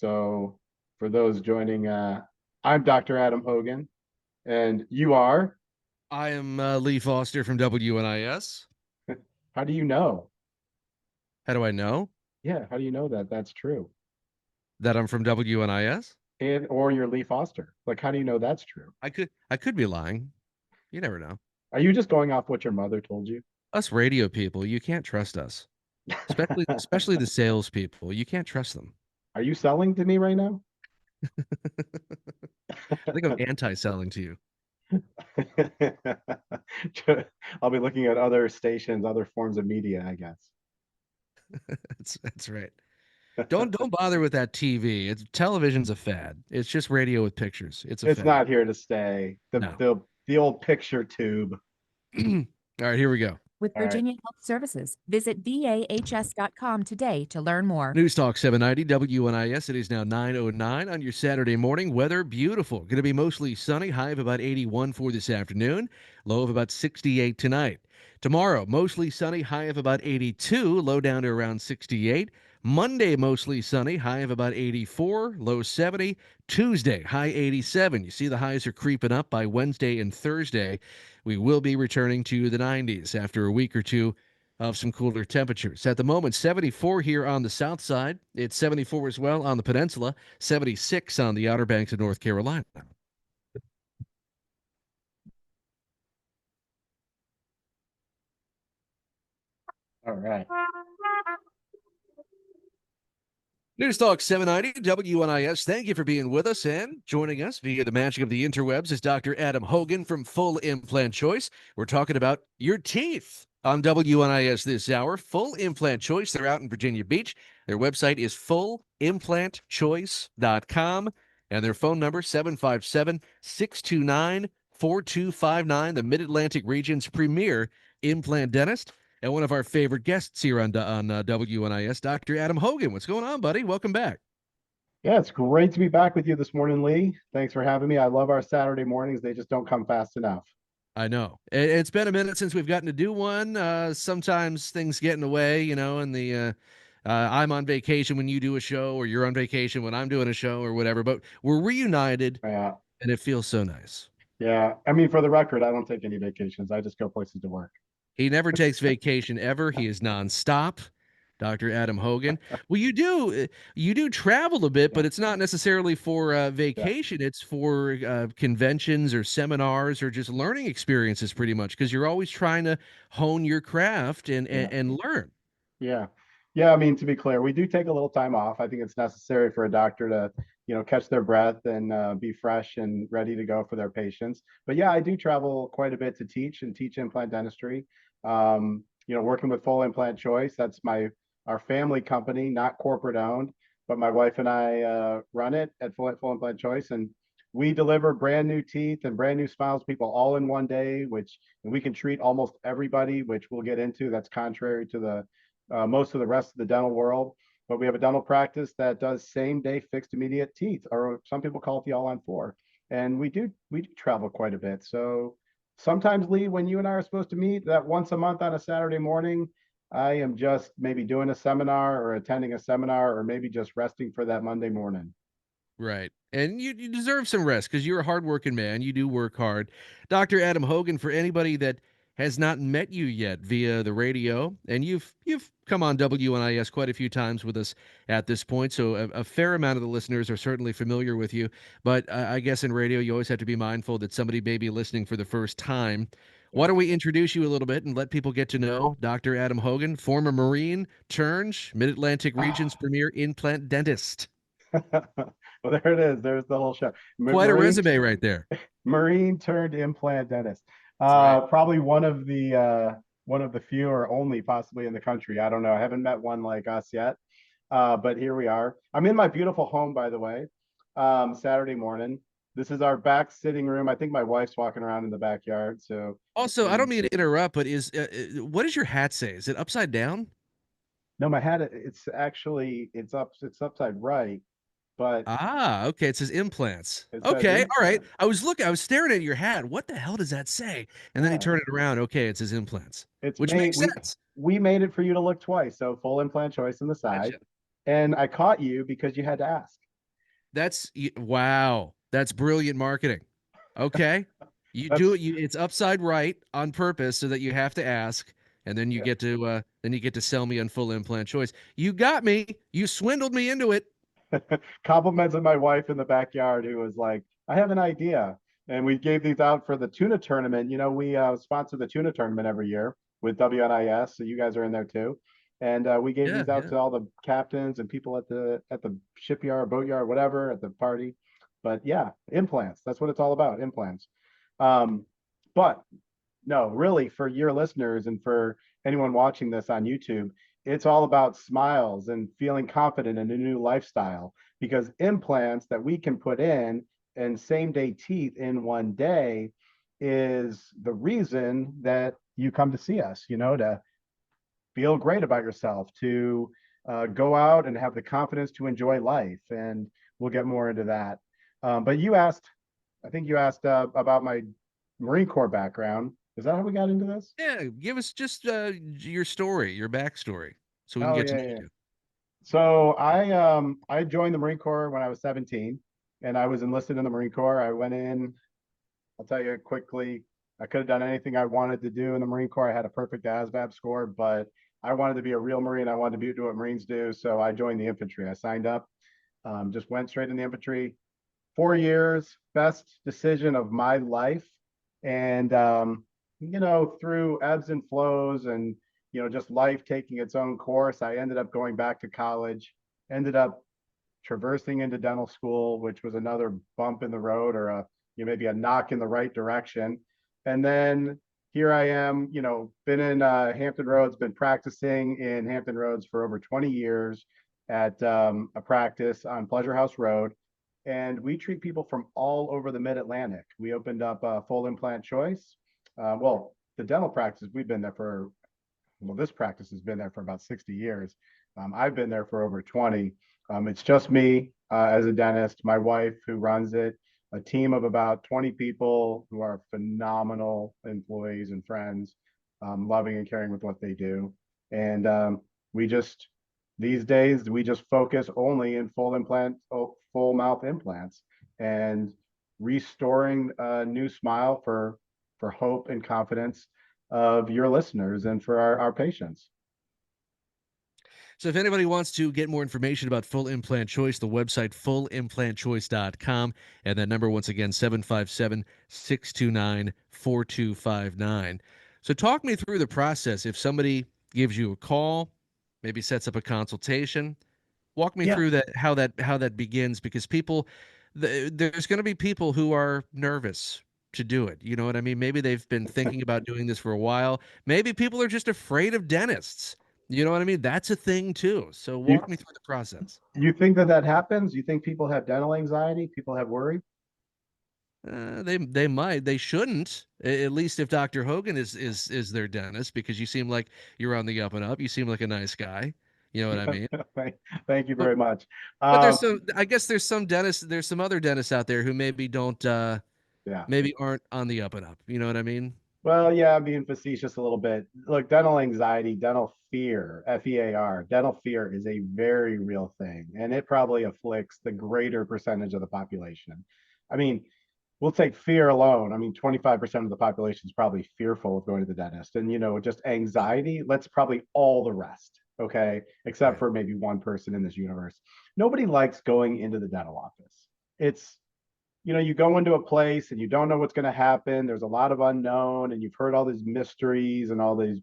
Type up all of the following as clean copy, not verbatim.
So for those joining, I'm Dr. Adam Hogan, and you are. I am Lee Foster from WNIS. How do you know? How do I know Yeah, how do you know that that's true? that I'm from WNIS? And or you're Lee Foster. Like, how do you know that's true? I could be lying. You never know. Are you just going off what your mother told you? Us radio people, you can't trust us. Especially the salespeople. You can't trust them. Are you selling to me right now? I think I'm anti-selling to you. I'll be looking at other stations, other forms of media, I guess. That's right. Don't bother with that TV. Television's a fad. It's just radio with pictures. It's a It's fad. not here to stay. The No. the the old picture tube. All right, here we go. With All right. Virginia Health Services. Visit vahs.com today to learn more. News Talk 790 WNIS. It is now 9:09 on your Saturday morning. Weather beautiful. Going to be mostly sunny. High of about 81 for this afternoon. Low of about 68 tonight. Tomorrow, mostly sunny. High of about 82. Low down to around 68. Monday, mostly sunny. High of about 84. Low 70. Tuesday, high 87. You see the highs are creeping up by Wednesday and Thursday. We will be returning to the 90s after a week or two of some cooler temperatures. At the moment, 74 here on the south side. It's 74 as well on the peninsula, 76 on the Outer Banks of North Carolina. All right. News Talk 790 WNIS. Thank you for being with us and joining us via the magic of the interwebs is Dr. Adam Hogan from Full Implant Choice. We're talking about your teeth on WNIS this hour. Full Implant Choice. They're out in Virginia Beach. Their website is fullimplantchoice.com and their phone number 757-629-4259. The Mid-Atlantic region's premier implant dentist. And one of our favorite guests here on WNIS, Dr. Adam Hogan. What's going on, buddy? Welcome back. Yeah, it's great to be back with you this morning, Lee. Thanks for having me. I love our Saturday mornings. They just don't come fast enough. I know. It's been a minute since we've gotten to do one. Sometimes things get in the way, and I'm on vacation when you do a show, or you're on vacation when I'm doing a show, or whatever. But we're reunited, Yeah. and it feels so nice. Yeah. I mean, for the record, I don't take any vacations. I just go places to work. He never takes vacation ever. He is nonstop. Dr. Adam Hogan. Well, you do travel a bit, Yeah. but it's not necessarily for Yeah. vacation. It's for conventions or seminars or just learning experiences, pretty much, because you're always trying to hone your craft and, Yeah. and and learn. Yeah. Yeah. I mean, to be clear, we do take a little time off. I think it's necessary for a doctor to, catch their breath and be fresh and ready to go for their patients. But yeah, I do travel quite a bit to teach and teach implant dentistry. Working with Full Implant Choice, that's our family company, not corporate owned, but my wife and I run it at Full Implant Choice, and we deliver brand new teeth and brand new smiles to people all in one day, which and we can treat almost everybody, which we'll get into. That's contrary to the most of the rest of the dental world. But we have a dental practice that does same day fixed immediate teeth, or some people call it the all on four. And we do travel quite a bit. So sometimes, Lee, when you and I are supposed to meet that once a month on a Saturday morning, I am just maybe doing a seminar or attending a seminar or maybe just resting for that Monday morning. Right. And you deserve some rest because you're a hardworking man. You do work hard. Dr. Adam Hogan, for anybody that has not met you yet via the radio, and you've come on WNIS quite a few times with us at this point, so a fair amount of the listeners are certainly familiar with you. But I guess in radio, you always have to be mindful that somebody may be listening for the first time. Why Yeah. don't we introduce you a little bit and let people get to know Dr. Adam Hogan, former Marine, turned Mid-Atlantic region's premier implant dentist. Well, there it is. There's the whole show. Quite a Marine resume right there. Marine turned implant dentist. That's right. Probably one of the few or only possibly in the country. I don't know. I haven't met one like us yet. But here we are. I'm in my beautiful home, by the way. Saturday morning. This is our back sitting room. I think my wife's walking around in the backyard. So Also, I don't mean to interrupt, but what does your hat say? Is it upside down? no, my hat. It's actually it's upside right, but Ah, okay. It says implants. it says Okay, all right. implant. I was staring at your hat. What the hell does that say? And then he Yeah, turned it around. Okay, it says implants, it's which made makes sense. we made it for you to look twice. So full implant choice on the side. Gotcha. And I caught you because you had to ask. Wow. That's brilliant marketing. Okay. You do That's it, it's upside right on purpose so that you have to ask, and then you get to sell me on full implant choice. You got me. You swindled me into it. complimented my wife in the backyard who was like, I have an idea. And we gave these out for the tuna tournament. You know, we sponsor the tuna tournament every year with WNIS. So you guys are in there too. And we gave Yeah, these out yeah. to all the captains and people at the shipyard, boatyard, whatever, at the party. But yeah, implants. That's what it's all about, implants. Um, but no, really, for your listeners and for anyone watching this on YouTube, it's all about smiles and feeling confident in a new lifestyle because implants that we can put in and same day teeth in one day is the reason that you come to see us, to feel great about yourself, to go out and have the confidence to enjoy life. And we'll get more into that. But I think you asked about my Marine Corps background. Is that how we got into this? Yeah, give us just your story, your backstory, so we can Oh get to yeah, know yeah. you. So I joined the Marine Corps when I was 17 and I was enlisted in the Marine Corps. I went in, I'll tell you quickly, I could have done anything I wanted to do in the Marine Corps. I had a perfect ASVAB score, but I wanted to be a real Marine. I wanted to do what Marines do. So I joined the infantry. I signed up, just went straight in the infantry. 4 years, best decision of my life. And, through ebbs and flows and, just life taking its own course, I ended up going back to college, ended up traversing into dental school, which was another bump in the road or maybe a knock in the right direction. And then here I am, been in Hampton Roads, been practicing in Hampton Roads for over 20 years at a practice on Pleasure House Road. And we treat people from all over the Mid Atlantic. We opened up a full implant choice. The dental practice, we've been there for this practice has been there for about 60 years. I've been there for over 20. It's just me as a dentist, my wife who runs it, a team of about 20 people who are phenomenal employees and friends, loving and caring with what they do. And we just, these days, we just focus only in full mouth implants and restoring a new smile for hope and confidence of your listeners and for our patients. So if anybody wants to get more information about Full Implant Choice, the website fullimplantchoice.com, and that number once again 757-629-4259. So talk me through the process. If somebody gives you a call, maybe sets up a consultation, walk me Yeah. through how that begins, because there's going to be people who are nervous to do it. You know what I mean? Maybe they've been thinking about doing this for a while. Maybe people are just afraid of dentists. You know what I mean? That's a thing too. So You walk me through the process. you think that happens? You think people have dental anxiety? People have worry? They might. They shouldn't. At least if Dr. Hogan is their dentist, because you seem like you're on the up and up. You seem like a nice guy. You know what I mean? Thank you But very much. but Um, I guess there's some other dentists out there who maybe don't yeah. maybe aren't on the up and up. You know what I mean? Well, yeah, I'm being facetious a little bit. Look, dental anxiety, dental fear, FEAR, dental fear is a very real thing, and it probably afflicts the greater percentage of the population. I mean, we'll take fear alone. I mean, 25% of the population is probably fearful of going to the dentist. And, just anxiety, let's probably all the rest. Okay. Except Right. for maybe one person in this universe. Nobody likes going into the dental office. It's, you go into a place and you don't know what's going to happen. There's a lot of unknown, and you've heard all these mysteries and all these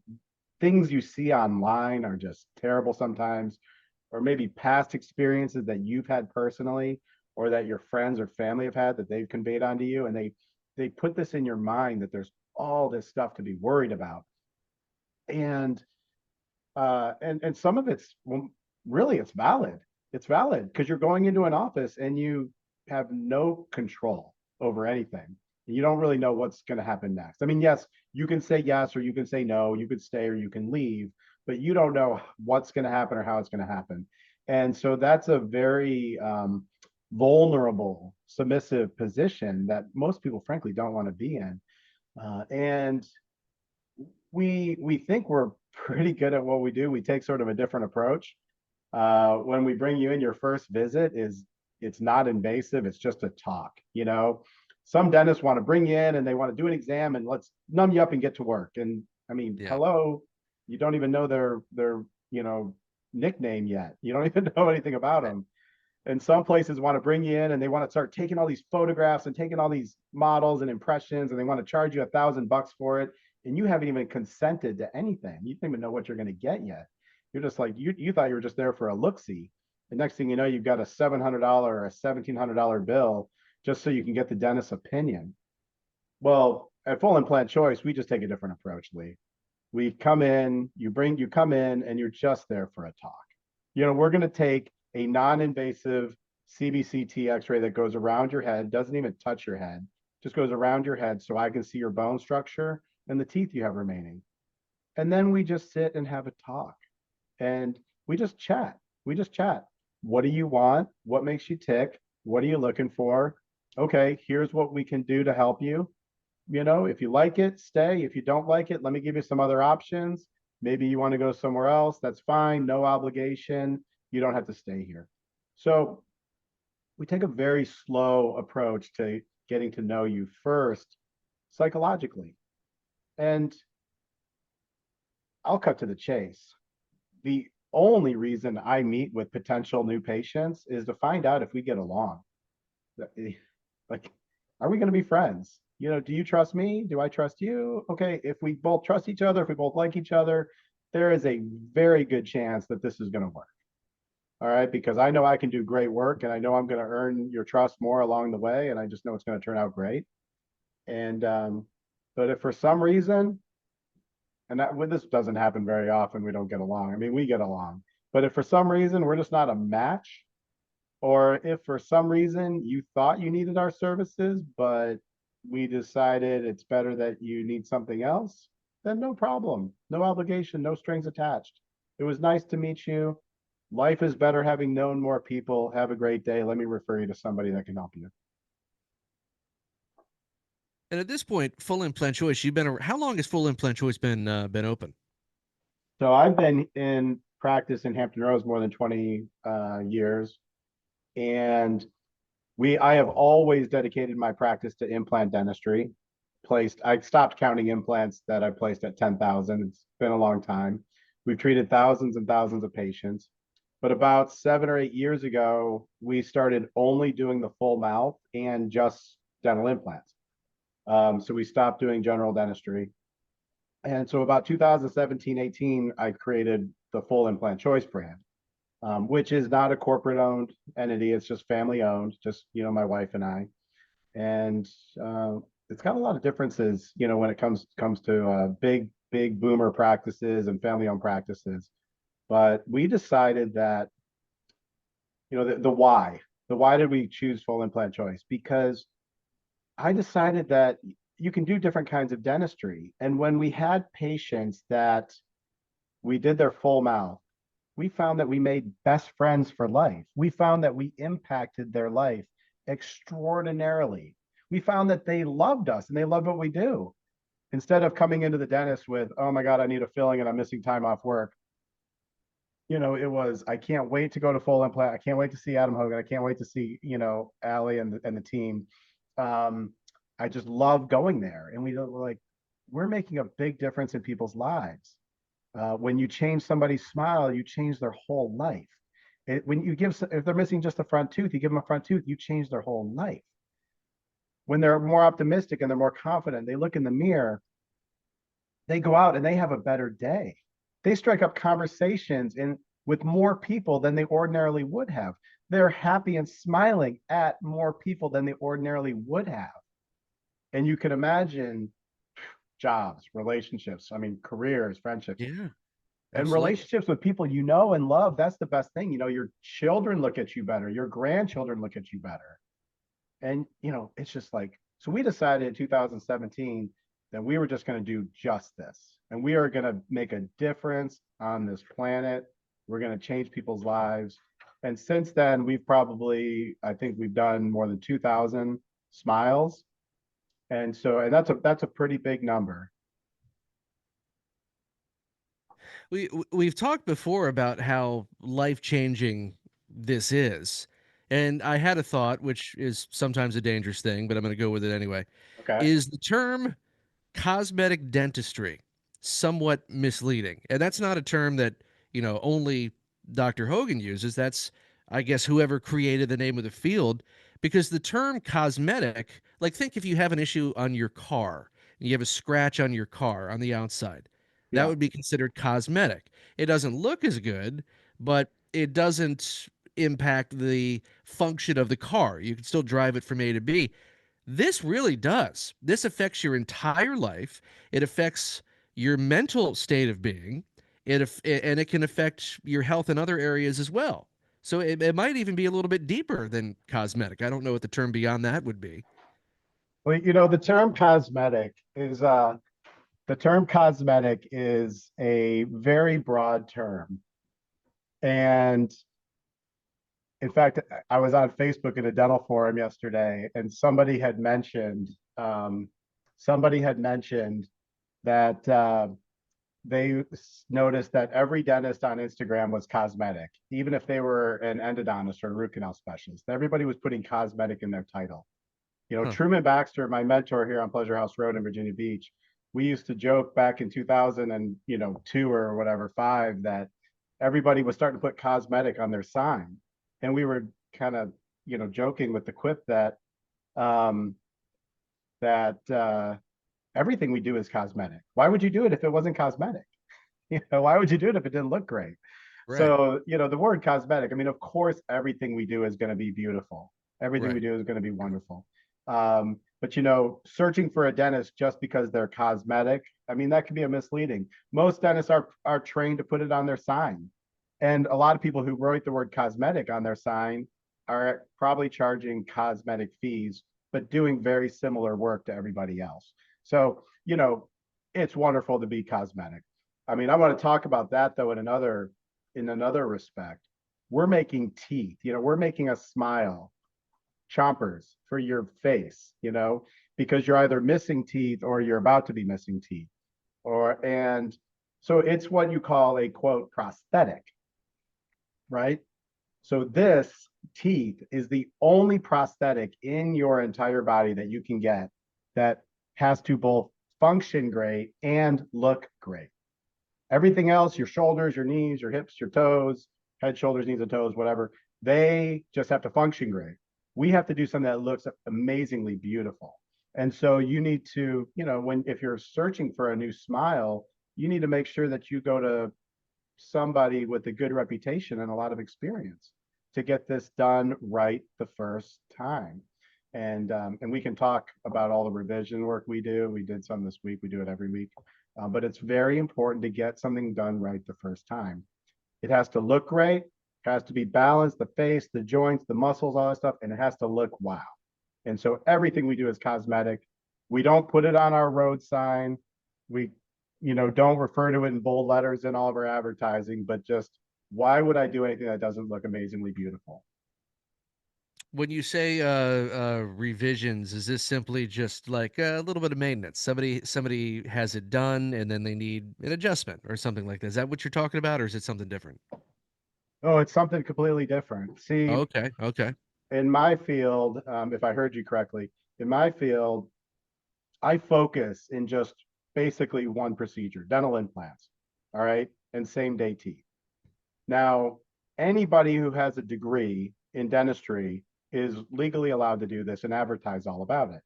things you see online are just terrible sometimes, or maybe past experiences that you've had personally or that your friends or family have had that they've conveyed onto you, and they put this in your mind that there's all this stuff to be worried about. And some of it's, well, really, it's valid because you're going into an office and you have no control over anything. You don't really know what's going to happen next. I mean, yes, you can say yes or you can say no, you could stay or you can leave, but you don't know what's going to happen or how it's going to happen. And so that's a very vulnerable, submissive position that most people, frankly, don't want to be in. And we think we're pretty good at what we do. We take sort of a different approach. When we bring you in, your first visit is it's not invasive. It's just a talk, you know. Some dentists want to bring you in and they want to do an exam and let's numb you up and get to work. And I mean, Yeah. hello, you don't even know their you know nickname yet. You don't even know anything about them. And some places want to bring you in and they want to start taking all these photographs and taking all these models and impressions and they want to charge you $1,000 for it. And you haven't even consented to anything. You don't even know what you're going to get yet. You're just like, you thought you were just there for a look see. The next thing you know, you've got a $700 or a $1,700 bill just so you can get the dentist's opinion. Well, at Full Implant Choice, we just take a different approach, Lee. We come in, you come in, and you're just there for a talk. You know, we're going to take a non-invasive CBCT X-ray that goes around your head, doesn't even touch your head, just goes around your head, so I can see your bone structure and the teeth you have remaining. And then we just sit and have a talk, and we just chat. We just chat. What do you want? What makes you tick? What are you looking for? Okay, here's what we can do to help you. You know, if you like it, stay. If you don't like it, let me give you some other options. Maybe you want to go somewhere else. That's fine. No obligation. You don't have to stay here. So we take a very slow approach to getting to know you first psychologically. And I'll cut to the chase. The only reason I meet with potential new patients is to find out if we get along. Like, are we going to be friends? You know, do you trust me? Do I trust you? Okay, if we both trust each other, if we both like each other, there is a very good chance that this is going to work. All right, because I know I can do great work and I know I'm going to earn your trust more along the way, and I just know it's going to turn out great. And but if for some reason, and that when this doesn't happen very often, we don't get along. I mean, we get along, but if for some reason we're just not a match, or if for some reason you thought you needed our services, but we decided it's better that you need something else, then no problem. No obligation, no strings attached. It was nice to meet you. Life is better having known more people. Have a great day. Let me refer you to somebody that can help you. And at this point, Full Implant Choice, you've been. How long has Full Implant Choice been open? So I've been in practice in Hampton Roads more than 20 years. And I have always dedicated my practice to implant dentistry. I stopped counting implants that I placed at 10,000. It's been a long time. We've treated thousands and thousands of patients. But about 7 or 8 years ago, we started only doing the full mouth and just dental implants. So we stopped doing general dentistry. And so about 2017, 18, I created the Full Implant Choice brand, which is not a corporate owned entity. It's just family owned, just, you know, my wife and I. And it's got a lot of differences, you know, when it comes to big boomer practices and family owned practices. But we decided that, you know, the why did we choose Full Implant Choice? Because I decided that you can do different kinds of dentistry. And when we had patients that we did their full mouth, we found that we made best friends for life. We found that we impacted their life extraordinarily. We found that they loved us and they loved what we do. Instead of coming into the dentist with, oh my God, I need a filling and I'm missing time off work, you know, it was, I can't wait to go to Full Implant. I can't wait to see Adam Hogan. I can't wait to see, you know, Allie and the team. Um, I just love going there. And we're like, we're making a big difference in people's lives. When you change somebody's smile, you change their whole life. When you give, if they're missing just a front tooth, you give them a front tooth, you change their whole life. When they're more optimistic and they're more confident, they look in the mirror, they go out and they have a better day. They strike up conversations with more people than they ordinarily would have. They're happy and smiling at more people than they ordinarily would have. And you can imagine jobs, relationships, I mean, careers, friendships, Yeah, and absolutely. relationships with people you know and love. That's the best thing. You know, your children look at you better, your grandchildren look at you better. And, you know, it's just like, so we decided in 2017 that we were just going to do just this. And we are going to make a difference on this planet. We're going to change people's lives. And since then, I think we've done more than 2,000 smiles. And so, and that's a pretty big number. We've talked before about how life changing this is, And I had a thought, which is sometimes a dangerous thing, but I'm going to go with it anyway. Okay. Is the term cosmetic dentistry somewhat misleading? And that's not a term that, only Dr. Hogan uses. That's, I guess, whoever created the name of the field, because the term cosmetic, like, think if you have an issue on your car and you have a scratch on your car on the outside, that Yeah. would be considered cosmetic. It doesn't look as good, but it doesn't impact the function of the car. You can still drive it from A to B. This really does. This affects your entire life. It affects your mental state of being. And it can affect your health in other areas as well. So it might even be a little bit deeper than cosmetic. I don't know what the term beyond that would be. Well, the term cosmetic is a very broad term. And in fact, I was on Facebook in a dental forum yesterday, and somebody had mentioned that they noticed that every dentist on Instagram was cosmetic, even if they were an endodontist or a root canal specialist. Everybody was putting cosmetic in their title. Huh. Truman Baxter, my mentor here on Pleasure House Road in Virginia Beach, we used to joke back in 2000 and two or whatever five that everybody was starting to put cosmetic on their sign, and we were kind of joking with the quip that um, that everything we do is cosmetic. Why would you do it if it wasn't cosmetic? Why would you do it if it didn't look great? Right. So, the word cosmetic, I mean, of course, everything we do is going to be beautiful. Everything we Right. do is going to be wonderful. But, searching for a dentist just because they're cosmetic, I mean, that can be a misleading. Most dentists are trained to put it on their sign. And a lot of people who write the word cosmetic on their sign are probably charging cosmetic fees, but doing very similar work to everybody else. So, it's wonderful to be cosmetic. I mean, I want to talk about that though in another respect. We're making teeth, we're making a smile, chompers for your face, because you're either missing teeth or you're about to be missing teeth. And so it's what you call a quote prosthetic, right? So this teeth is the only prosthetic in your entire body that you can get that has to both function great and look great. Everything else, your shoulders, your knees, your hips, your toes, head, shoulders, knees, and toes, whatever, they just have to function great. We have to do something that looks amazingly beautiful. And so you need to, if you're searching for a new smile, you need to make sure that you go to somebody with a good reputation and a lot of experience to get this done right the first time. And we can talk about all the revision work we do. We did some this week. We do it every week. But it's very important to get something done right the first time. It has to look great, it has to be balanced, the face, the joints, the muscles, all that stuff, and it has to look wow. And so everything we do is cosmetic. We don't put it on our road sign. We, don't refer to it in bold letters in all of our advertising, but just why would I do anything that doesn't look amazingly beautiful? When you say revisions, is this simply just like a little bit of maintenance? Somebody has it done and then they need an adjustment or something like that. Is that what you're talking about, or is it something different? Oh, it's something completely different. See, Okay, okay. in my field, if I heard you correctly, in my field, I focus in just basically one procedure, dental implants. All right. And same day teeth. Now, anybody who has a degree in dentistry is legally allowed to do this and advertise all about it,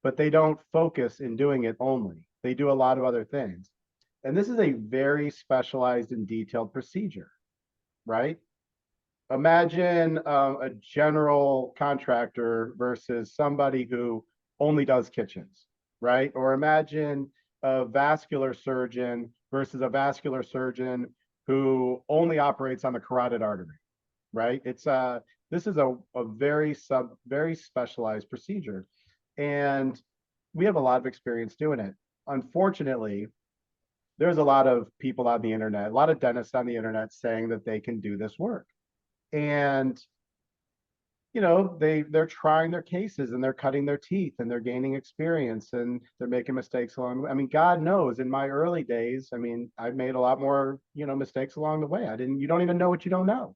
but they don't focus in doing it only. They do a lot of other things. And this is a very specialized and detailed procedure, right? Imagine a general contractor versus somebody who only does kitchens, right? Or imagine a vascular surgeon versus a vascular surgeon who only operates on the carotid artery, right? This is a very specialized procedure, and we have a lot of experience doing it. Unfortunately, there's a lot of people on the internet, a lot of dentists on the internet saying that they can do this work, and they're trying their cases and they're cutting their teeth and they're gaining experience and they're making mistakes along the way. I mean, God knows in my early days, I mean, I've made a lot more, mistakes along the way. You don't even know what you don't know.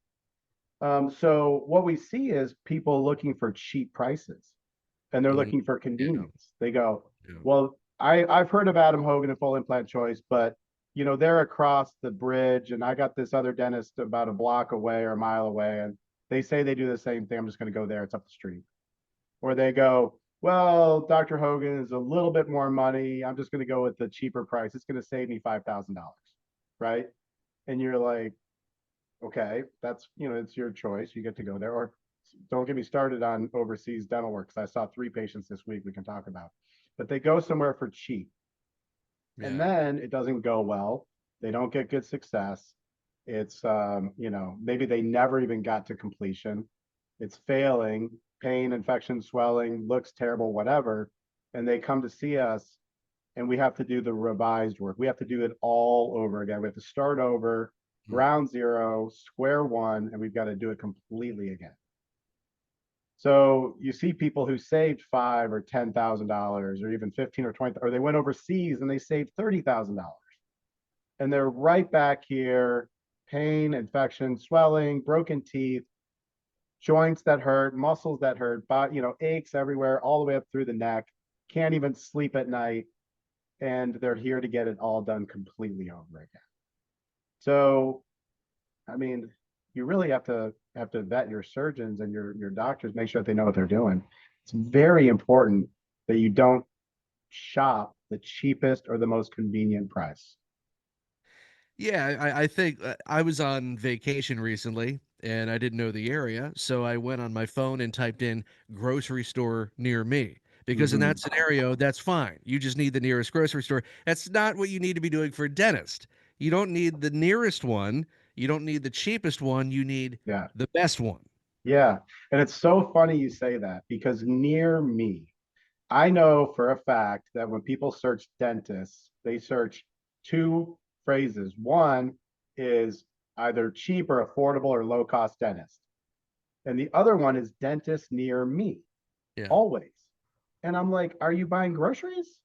So what we see is people looking for cheap prices and they're Mm, looking for yeah, convenience. They go, yeah. well, I've heard of Adam Hogan and full implant choice, but they're across the bridge and I got this other dentist about a block away or a mile away and they say they do the same thing. I'm just going to go there. It's up the street. Or they go, well, Dr. Hogan is a little bit more money. I'm just going to go with the cheaper price. It's going to save me $5,000. Right. And you're like, okay, it's your choice. You get to go there. Or don't get me started on overseas dental work because I saw 3 patients this week we can talk about. But they go somewhere for cheap and Yeah. then it doesn't go well. They don't get good success. It's maybe they never even got to completion. It's failing, pain, infection, swelling, looks terrible, whatever. And they come to see us and we have to do the revised work. We have to do it all over again. We have to start over, Mm. ground zero, square one, and we've got to do it completely again. So you see people who saved five or $10,000 or even 15 or 20, or they went overseas and they saved $30,000. And they're right back here, pain, infection, swelling, broken teeth, joints that hurt, muscles that hurt, but aches everywhere, all the way up through the neck, can't even sleep at night, and they're here to get it all done completely over again. So, I mean, you really have to vet your surgeons and your doctors, make sure that they know what they're doing. It's very important that you don't shop the cheapest or the most convenient price. Yeah, I think I was on vacation recently and I didn't know the area, so I went on my phone and typed in grocery store near me. Because in Mm-hmm. that scenario, that's fine. You just need the nearest grocery store. That's not what you need to be doing for a dentist. You don't need the nearest one. You don't need the cheapest one. You need Yeah. the best one. Yeah. And it's so funny you say that because near me, I know for a fact that when people search dentists, they search 2 phrases. One is either cheap or affordable or low cost dentist. And the other one is dentist near me, Yeah, always. And I'm like, are you buying groceries?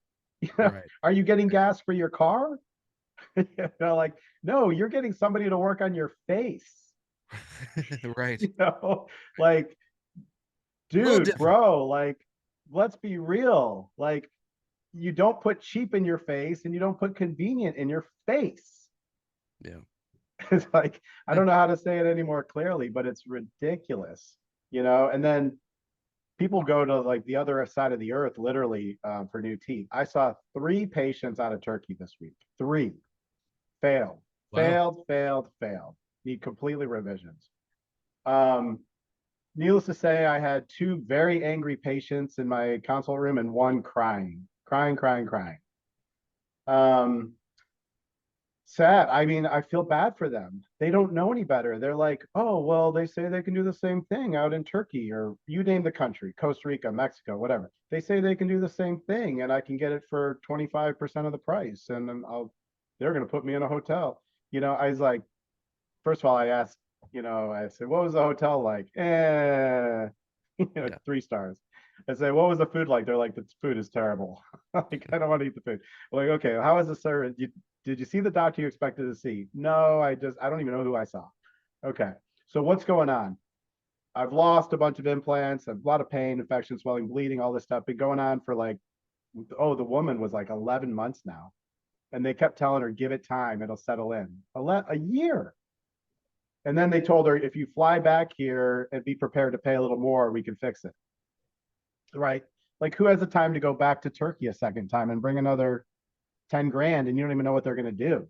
right. Are you getting gas for your car? Like, no, you're getting somebody to work on your face. Right. You know, like, A little dude, different. bro, like, let's be real. Like, you don't put cheap in your face and you don't put convenient in your face. Yeah. It's like, I Eh, don't know how to say it any more clearly, but it's ridiculous. And then people go to like the other side of the earth, literally, for new teeth. I saw 3 patients out of Turkey this week. Three failed, Wow. failed, failed, failed. Need completely revisions. Um, Needless to say, I had 2 very angry patients in my consult room and one crying, crying, crying, crying. Um, Sad. I mean, I feel bad for them. They don't know any better. They're like, oh, well, they say they can do the same thing out in Turkey or you name the country, Costa Rica, Mexico, whatever. They say they can do the same thing and I can get it for 25% of the price. And then they're going to put me in a hotel. I was like, first of all, I asked, I said, what was the hotel like? Yeah. 3 stars. I say, what was the food like? They're like, the food is terrible. Like, I don't want to eat the food. I'm like, okay, how was the service? Did you see the doctor you expected to see? No, I don't even know who I saw. Okay, so what's going on? I've lost a bunch of implants, a lot of pain, infection, swelling, bleeding, all this stuff. Been going on for like, oh, the woman was like 11 months now. And they kept telling her, give it time, it'll settle in. A year. And then they told her, if you fly back here and be prepared to pay a little more, we can fix it. Right? Like, who has the time to go back to Turkey a second time and bring another 10 grand and you don't even know what they're going to do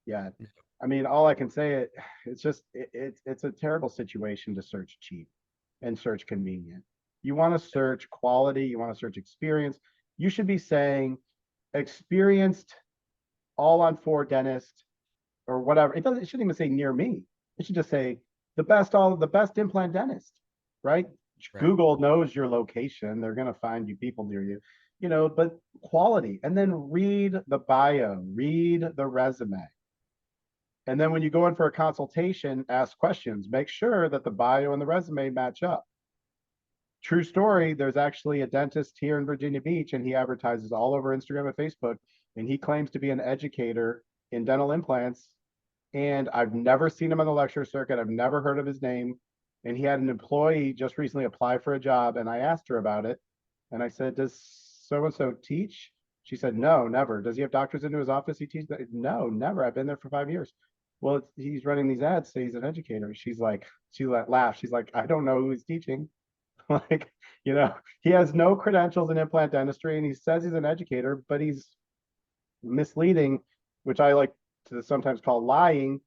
yet? I mean, all I can say, it's just, it's a terrible situation to search cheap and search convenient. You want to search quality, you want to search experience. You should be saying experienced all on four dentist or whatever. It shouldn't even say near me. It should just say the best implant dentist, right? Right. Google knows your location. They're going to find you people near you, but quality. And then read the bio, read the resume. And then when you go in for a consultation, ask questions. Make sure that the bio and the resume match up. True story, there's actually a dentist here in Virginia Beach, and he advertises all over Instagram and Facebook, and he claims to be an educator in dental implants and I've never seen him on the lecture circuit. I've never heard of his name. And he had an employee just recently apply for a job, and I asked her about it, and I said, "Does so and so teach?" She said, "No, never." "Does he have doctors into his office he teaches?" "No, never. I've been there for 5 years." "Well, he's running these ads, say he's an educator." She laughed. She's like, "I don't know who he's teaching." Like, he has no credentials in implant dentistry, and he says he's an educator, but he's misleading, which I like to sometimes call lying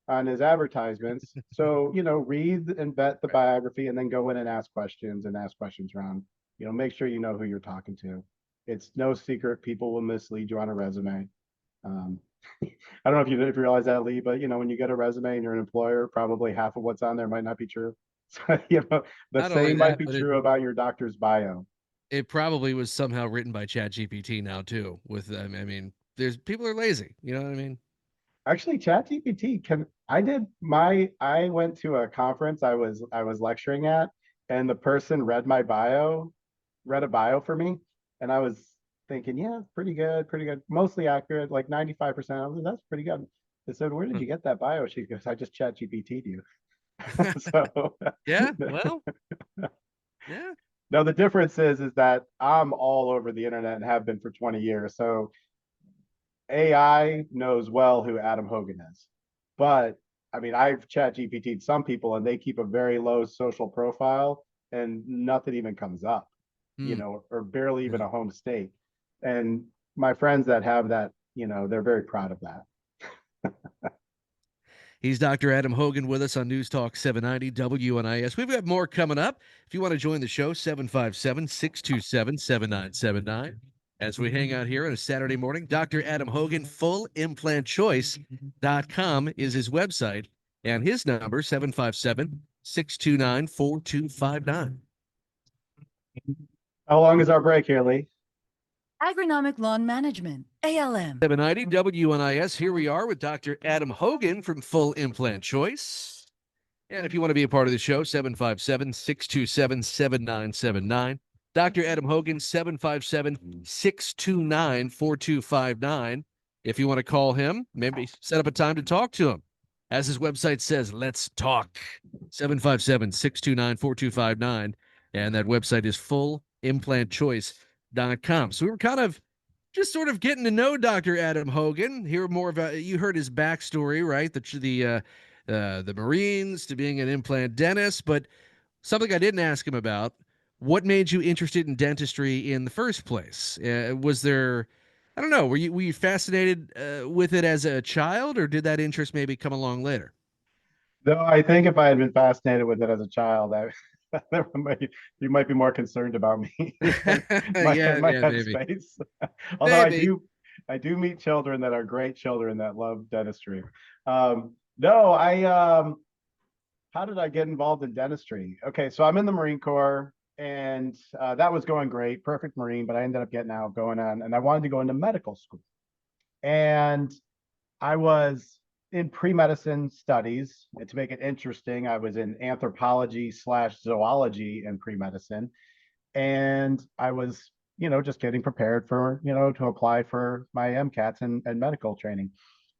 on his advertisements. So, read and vet the Right. biography and then go in and ask questions around, make sure you know who you're talking to. It's no secret people will mislead you on a resume. Um, I don't know if you realize that, Lee, but when you get a resume and you're an employer, probably half of what's on there might not be true. So, the Not only same might that, be but true about your doctor's bio. it probably was somehow written by ChatGPT now too. With I mean, there's people are lazy. You know what I mean? Actually, ChatGPT can. I went to a conference I was lecturing at, and the person read a bio for me, and I was thinking, yeah, pretty good, mostly accurate, like 95%. I was like, that's pretty good. I said, "Where did Hmm. you get that bio?" She goes, "I just ChatGPT'd you." So Yeah. Well. Yeah. no, the difference is that I'm all over the internet and have been for 20 years. So AI knows well who Adam Hogan is. But I mean, I've chat GPT'd some people and they keep a very low social profile and nothing even comes up, Hmm. or barely even Yeah. a home state. And my friends that have that, they're very proud of that. He's Dr. Adam Hogan with us on News Talk 790 WNIS. We've got more coming up. If you want to join the show, 757 627 7979. As we hang out here on a Saturday morning, Dr. Adam Hogan, fullimplantchoice.com is his website, and his number, 757 629 4259. How long is our break here, Lee? Agronomic Lawn Management, ALM. 790 WNIS. Here we are with Dr. Adam Hogan from Full Implant Choice. And if you want to be a part of the show, 757 627 7979. Dr. Adam Hogan, 757 629 4259. If you want to call him, maybe set up a time to talk to him. As his website says, let's talk. 757 629 4259. And that website is fullimplantchoice.com. So we were kind of just sort of getting to know Dr. Adam Hogan. Hear more about, you heard his backstory, right? The Marines to being an implant dentist, but something I didn't ask him about: what made you interested in dentistry in the first place? Was there, I don't know, were you fascinated with it as a child, or did that interest maybe come along later? Though I think if I had been fascinated with it as a child, you might be more concerned about me than my Yeah, my yeah, maybe, headspace. Although maybe. I do meet children that are great children that love dentistry. No, how did I get involved in dentistry? Okay, so I'm in the Marine Corps, and that was going great, perfect Marine, but I ended up getting out, going on, and I wanted to go into medical school, and I was in pre-medicine studies. And to make it interesting, I was in anthropology/zoology in pre-medicine. And I was, just getting prepared for, to apply for my MCATs and medical training.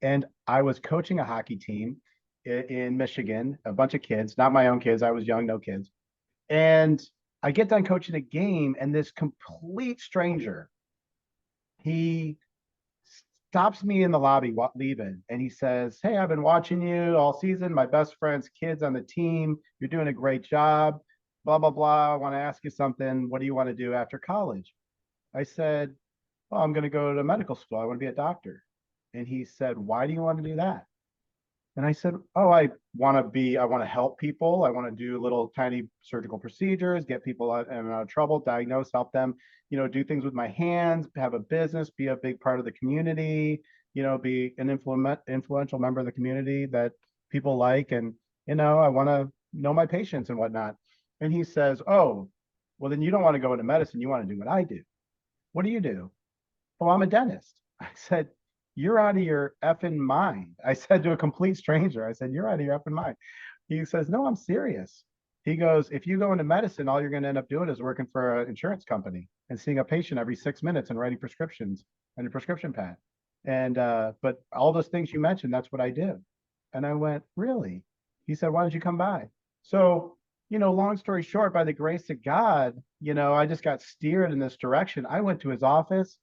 And I was coaching a hockey team in Michigan, a bunch of kids, not my own kids. I was young, no kids. And I get done coaching a game, and this complete stranger, he stops me in the lobby leaving, and he says, "Hey, I've been watching you all season, my best friend's kids on the team, you're doing a great job, blah blah blah. I want to ask you something. What do you want to do after college?" I said, "Well, I'm going to go to medical school. I want to be a doctor." And he said, "Why do you want to do that?" And I said, "Oh, I want to help people. I want to do little tiny surgical procedures, get people out of trouble, diagnose, help them, do things with my hands, have a business, be a big part of the community, be an influential member of the community that people like. And, I want to know my patients and whatnot." And he says, "Oh, well, then you don't want to go into medicine. You want to do what I do. What do you do?" "Oh, I'm a dentist." I said, "You're out of your effing mind." I said to a complete stranger, I said, "You're out of your effing mind." He says, "No, I'm serious." He goes, "If you go into medicine, all you're going to end up doing is working for an insurance company and seeing a patient every 6 minutes and writing prescriptions and a prescription pad. And, but all those things you mentioned, that's what I do." And I went, "Really?" He said, "Why don't you come by?" So, long story short, by the grace of God, I just got steered in this direction. I went to his office.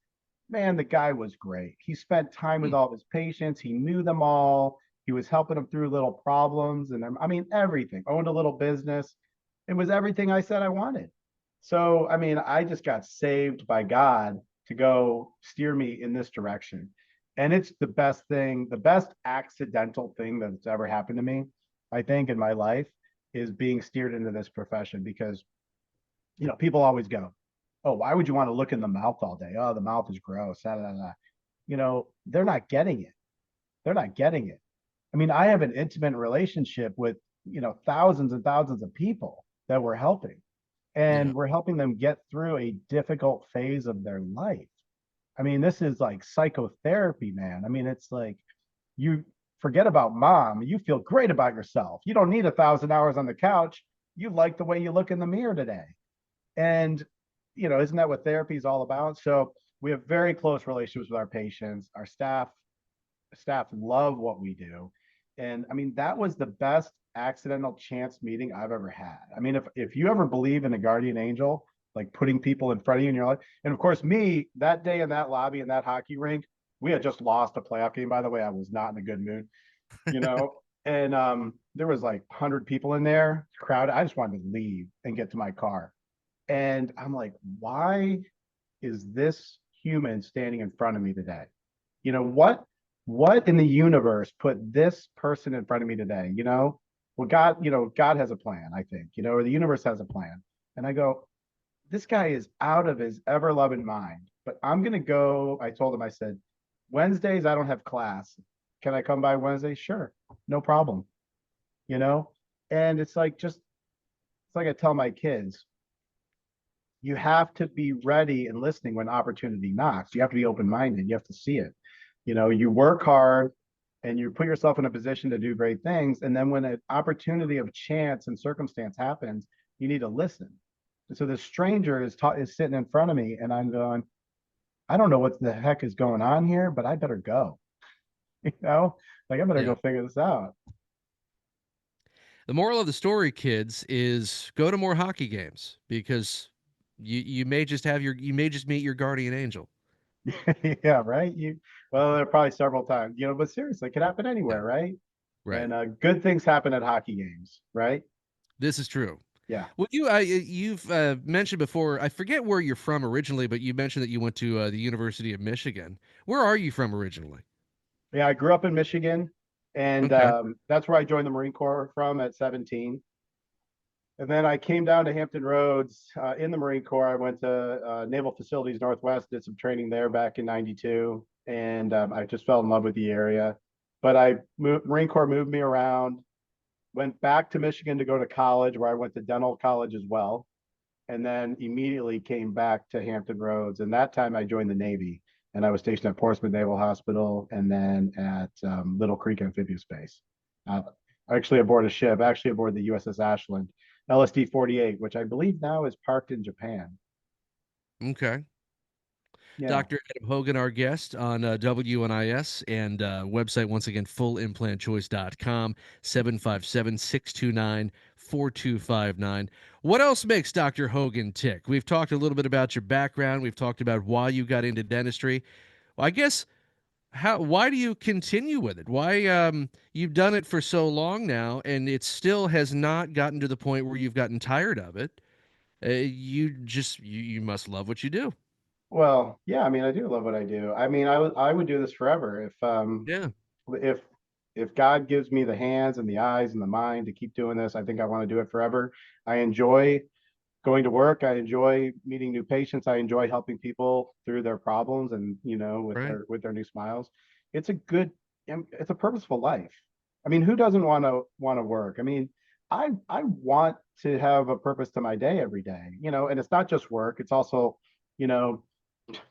Man, the guy was great. He spent time with Hmm. all of his patients. He knew them all. He was helping them through little problems. And I mean, everything. Owned a little business. It was everything I said I wanted. So, I mean, I just got saved by God to go steer me in this direction. And it's the best thing, the best accidental thing that's ever happened to me, I think, in my life is being steered into this profession because, people always go, oh, why would you want to look in the mouth all day? Oh, the mouth is gross. Da, da, da. They're not getting it. They're not getting it. I mean, I have an intimate relationship with, thousands and thousands of people that we're helping, Yeah. and we're helping them get through a difficult phase of their life. I mean, this is like psychotherapy, man. I mean, it's like you forget about mom. You feel great about yourself. You don't need 1,000 hours on the couch. You like the way you look in the mirror today. And, isn't that what therapy is all about? So we have very close relationships with our patients. Our staff love what we do. And I mean, that was the best accidental chance meeting I've ever had. I mean, if you ever believe in a guardian angel, like putting people in front of you in your life, and of course, me that day in that lobby in that hockey rink, we had just lost a playoff game. By the way, I was not in a good mood, you know. And there was like 100 people in there, crowd. I just wanted to leave and get to my car. And I'm like, why is this human standing in front of me today? What in the universe put this person in front of me today? Well, God has a plan, I think, or the universe has a plan. And I go, this guy is out of his ever loving mind. But I'm gonna go. I told him, I said, Wednesdays I don't have class. Can I come by Wednesday? Sure, no problem. You know, and it's like I tell my kids, you have to be ready and listening when opportunity knocks. You have to be open minded. You have to see it. You work hard and you put yourself in a position to do great things. And then when an opportunity of chance and circumstance happens, you need to listen. And so the stranger is sitting in front of me, and I'm going, I don't know what the heck is going on here, but I better go. You know, like I better Yeah. go figure this out. The moral of the story, kids, is go to more hockey games because you may just you may just meet your guardian angel. Yeah, right. Well, there are probably several times, but seriously, it could happen Yeah. anywhere, right? Right. And good things happen at hockey games, right? This is true. Yeah. Well, you've mentioned before. I forget where you're from originally, but you mentioned that you went to the University of Michigan. Where are you from originally? Yeah, I grew up in Michigan, and Okay. that's where I joined the Marine Corps from at 17. And then I came down to Hampton Roads in the Marine Corps. I went to Naval Facilities Northwest, did some training there back in '92, and I just fell in love with the area. But Marine Corps moved me around, went back to Michigan to go to college, where I went to dental college as well, and then immediately came back to Hampton Roads. And that time I joined the Navy, and I was stationed at Portsmouth Naval Hospital and then at Little Creek Amphibious Base. Uh, actually aboard a ship, actually aboard the USS Ashland, LSD 48, which I believe now is parked in Japan. Okay. Yeah. Dr. Adam Hogan, our guest on WNIS, and website once again, fullimplantchoice.com, 757-629-4259. What else makes Dr. Hogan tick? We've talked a little bit about your background. We've talked about why you got into dentistry. Well, I guess why do you continue with it? Why you've done it for so long now and it still has not gotten to the point where you've gotten tired of it. You must love what you do. Well, yeah, I mean, I do love what I do. I mean, I would do this forever Yeah, if if God gives me the hands and the eyes and the mind to keep doing this. I think I want to do it forever. I enjoy going to work. I enjoy meeting new patients. I enjoy helping people through their problems and with right. their new smiles. It's a good, it's a purposeful life. I mean, who doesn't want to work? I mean, I want to have a purpose to my day every day, and it's not just work. It's also, you know,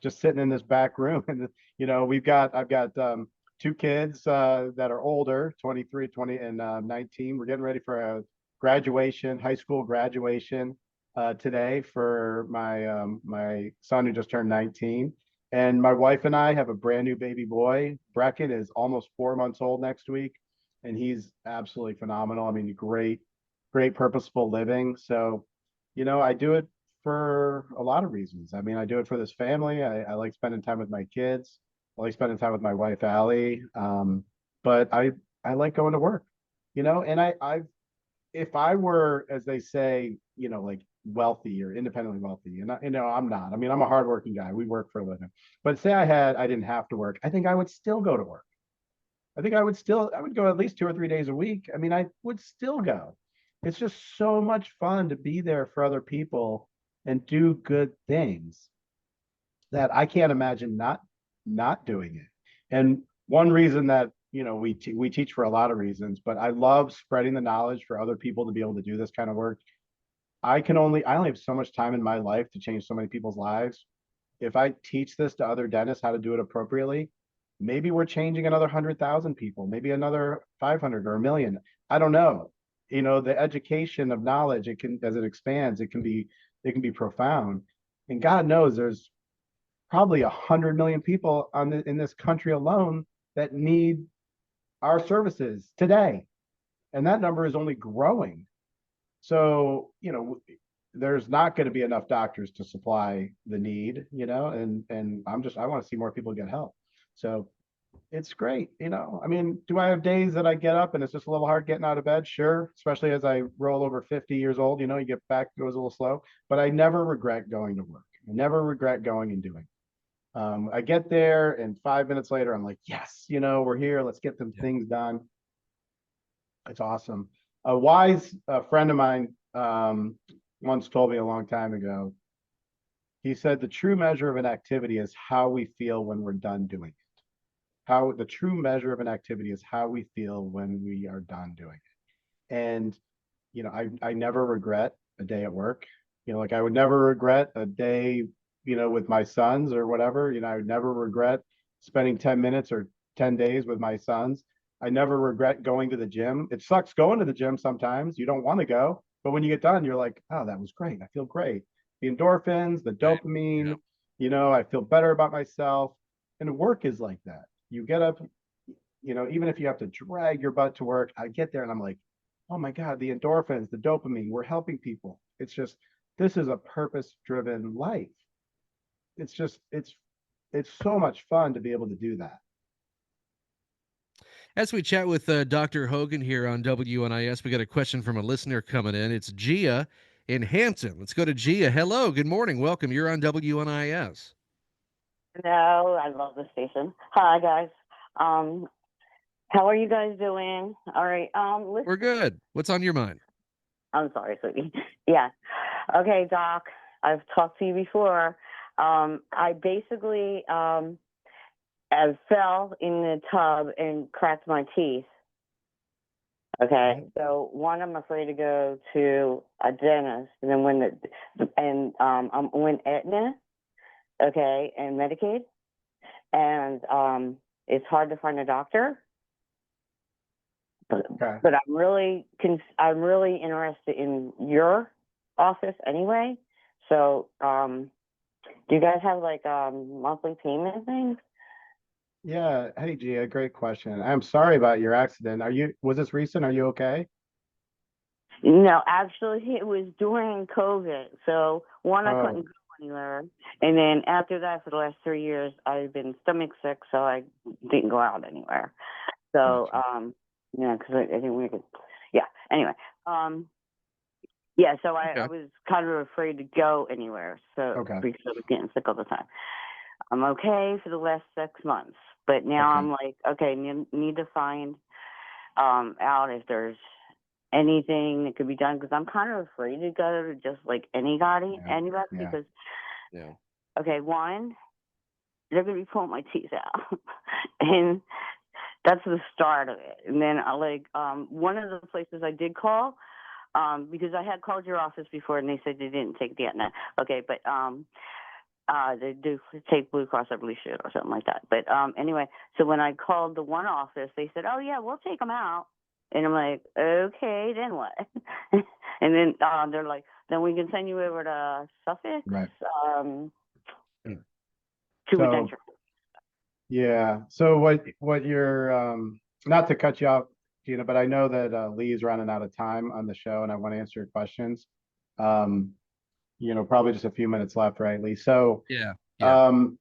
just sitting in this back room and I've got two kids that are older, 23, 20, and 19. We're getting ready for a graduation, high school graduation today for my son who just turned 19. And my wife and I have a brand new baby boy. Brecken is almost 4 months old next week, and he's absolutely phenomenal. I mean, great great purposeful living. So, I do it for a lot of reasons. I mean, I do it for this family. I like spending time with my kids. I like spending time with my wife, Allie. But I like going to work, and if I were, as they say, like wealthy or independently wealthy, and I'm not. I mean, I'm a hardworking guy. We work for a living. But say I didn't have to work, I think I would still go to work. I would go at least 2 or 3 days a week. I mean, I would still go. It's just so much fun to be there for other people and do good things that I can't imagine not doing it. And one reason that we teach for a lot of reasons, but I love spreading the knowledge for other people to be able to do this kind of work. I only have so much time in my life to change so many people's lives. If I teach this to other dentists how to do it appropriately, maybe we're changing another 100,000 people, maybe another 500 or a million. I don't know. The education of knowledge, it can, as it expands, it can be profound. And God knows there's probably 100 million people in this country alone that need our services today, and that number is only growing. So there's not going to be enough doctors to supply the need, and I want to see more people get help. So it's great. I mean, do I have days that I get up and it's just a little hard getting out of bed? Sure, especially as I roll over 50 years old. You get back, it goes a little slow, but I never regret going to work. I never regret going and doing. I get there, and 5 minutes later, I'm like, yes, we're here. Let's get some things done. It's awesome. A wise friend of mine once told me a long time ago. He said the true measure of an activity is how we feel when we're done doing it. How the true measure of an activity is how we feel when we are done doing it. And I never regret a day at work. Like I would never regret a day, with my sons or whatever. I would never regret spending 10 minutes or 10 days with my sons. I never regret going to the gym. It sucks going to the gym sometimes. You don't want to go, but when you get done, you're like, oh, that was great. I feel great. The endorphins, the Right. dopamine, Yeah. I feel better about myself. And work is like that. You get up, even if you have to drag your butt to work, I get there and I'm like, oh my God, the endorphins, the dopamine, we're helping people. It's just, this is a purpose driven life. It's just, it's so much fun to be able to do that. As we chat with Dr. Hogan here on WNIS, we got a question from a listener coming in. It's Gia in Hampton. Let's go to Gia. Hello, good morning. Welcome. You're on WNIS. No, I love the station. Hi, guys. How are you guys doing? All right. Listen, We're good. What's on your mind? I'm sorry, sweetie. Yeah. Okay, Doc. I've talked to you before. I basically I fell in the tub and cracked my teeth. Okay, so one, I'm afraid to go to a dentist, and then I went Aetna, okay, and Medicaid, and it's hard to find a doctor. Okay. But I'm really interested in your office anyway. So, do you guys have like monthly payment things? Yeah. Hey, Gia, great question. I'm sorry about your accident. Was this recent? Are you okay? No, actually, it was during COVID. So one, I couldn't Oh, go anywhere, and then after that, for the last 3 years, I've been stomach sick, so I didn't go out anywhere. So, gotcha. yeah, because I think we could, yeah. Anyway, yeah. So I Okay. was kind of afraid to go anywhere, so Okay. because I was getting sick all the time. I'm okay for the last 6 months, but now Okay. I'm like, okay, need to find out if there's anything that could be done, because I'm kind of afraid to go to just like anybody, Yeah. Yeah. because Yeah. okay, one, they're gonna be pulling my teeth out, and that's the start of it. And then one of the places I did call, because I had called your office before and they said they didn't take the Aetna. Okay, but they do take Blue Cross or Blue Shield or something like that. But anyway, so when I called the one office, they said, "Oh yeah, we'll take them out." And I'm like, "Okay, then what?" And then they're like, "Then we can send you over to Suffolk Right. to a So denture." yeah. So what you're not to cut you off, Gina, but I know that Lee's running out of time on the show, and I want to answer your questions. Um, probably just a few minutes left, right, Lee? So, Yeah. Yeah. um,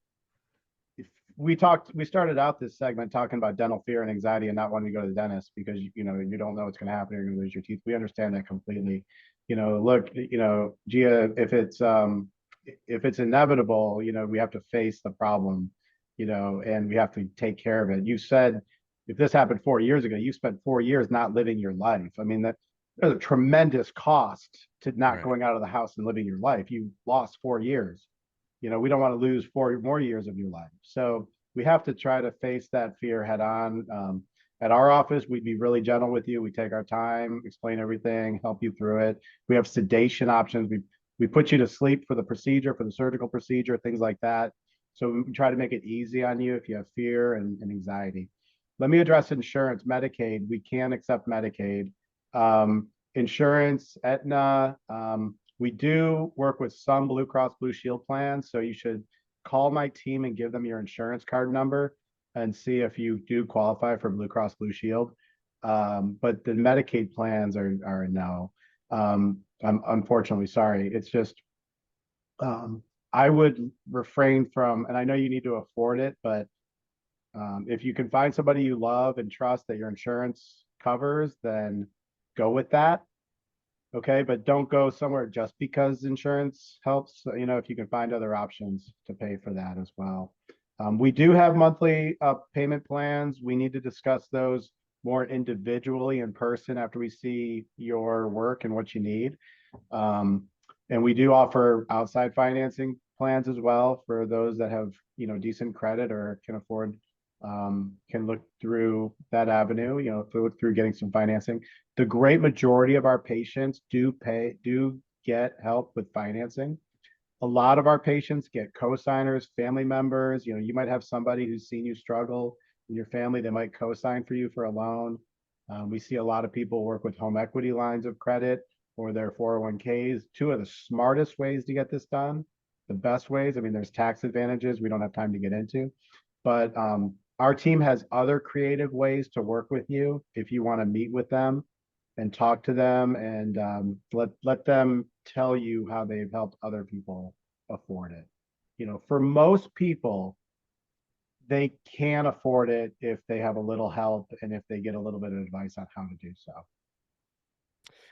we started out this segment talking about dental fear and anxiety and not wanting to go to the dentist because you don't know what's going to happen. You're going to lose your teeth. We understand that completely. Look, Gia, if it's inevitable, we have to face the problem, and we have to take care of it. You said if this happened 4 years ago, you spent 4 years not living your life. I mean, there's a tremendous cost to not Right. going out of the house and living your life. You lost 4 years. We don't want to lose 4 more years of your life. So we have to try to face that fear head on. At our office, we'd be really gentle with you. We take our time, explain everything, help you through it. We have sedation options. We put you to sleep for the procedure, for the surgical procedure, things like that. So we try to make it easy on you if you have fear and anxiety. Let me address insurance, Medicaid. We can accept Medicaid. Insurance, Aetna, we do work with some Blue Cross Blue Shield plans, so you should call my team and give them your insurance card number and see if you do qualify for Blue Cross Blue Shield. But the Medicaid plans are a no. I'm unfortunately sorry. It's just I would refrain from, and I know you need to afford it, but if you can find somebody you love and trust that your insurance covers, then go with that. Okay, but don't go somewhere just because insurance helps. If you can find other options to pay for that as well. We do have monthly payment plans. We need to discuss those more individually in person after we see your work and what you need. And we do offer outside financing plans as well for those that have, decent credit or can afford, can look through that avenue, look through getting some financing. The great majority of our patients do get help with financing. A lot of our patients get co-signers, family members. You might have somebody who's seen you struggle in your family. They might co-sign for you for a loan. We see a lot of people work with home equity lines of credit or their 401ks. Two of the smartest ways to get this done, the best ways. I mean, there's tax advantages we don't have time to get into, but our team has other creative ways to work with you if you want to meet with them and talk to them and let them tell you how they've helped other people afford it. For most people, they can afford it if they have a little help and if they get a little bit of advice on how to do so.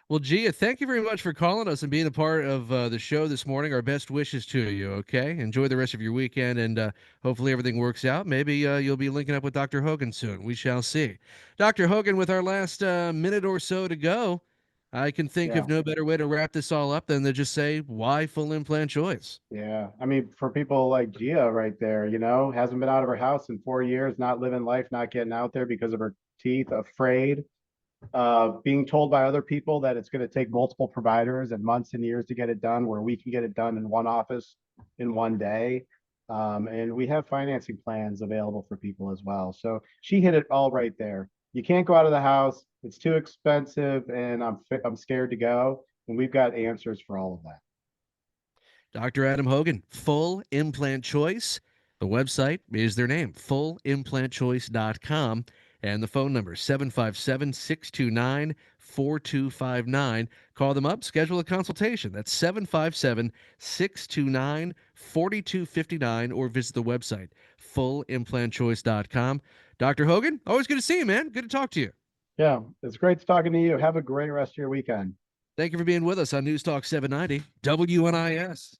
Well, Gia, thank you very much for calling us and being a part of the show this morning. Our best wishes to you, okay? Enjoy the rest of your weekend, and hopefully everything works out. Maybe you'll be linking up with Dr. Hogan soon. We shall see. Dr. Hogan, with our last minute or so to go, I can think Yeah. of no better way to wrap this all up than to just say, why full implant choice? Yeah. I mean, for people like Gia right there, hasn't been out of her house in 4 years, not living life, not getting out there because of her teeth, afraid, being told by other people that it's going to take multiple providers and months and years to get it done, where we can get it done in one office in one day. And we have financing plans available for people as well. So she hit it all right there. You can't go out of the house. It's too expensive and I'm scared to go. And we've got answers for all of that. Dr. Adam Hogan, Full Implant Choice. The website is their name, fullimplantchoice.com. And the phone number, 757-629-4259. Call them up, schedule a consultation. That's 757-629-4259, or visit the website, fullimplantchoice.com. Dr. Hogan, always good to see you, man. Good to talk to you. Yeah, it's great talking to you. Have a great rest of your weekend. Thank you for being with us on News Talk 790 WNIS.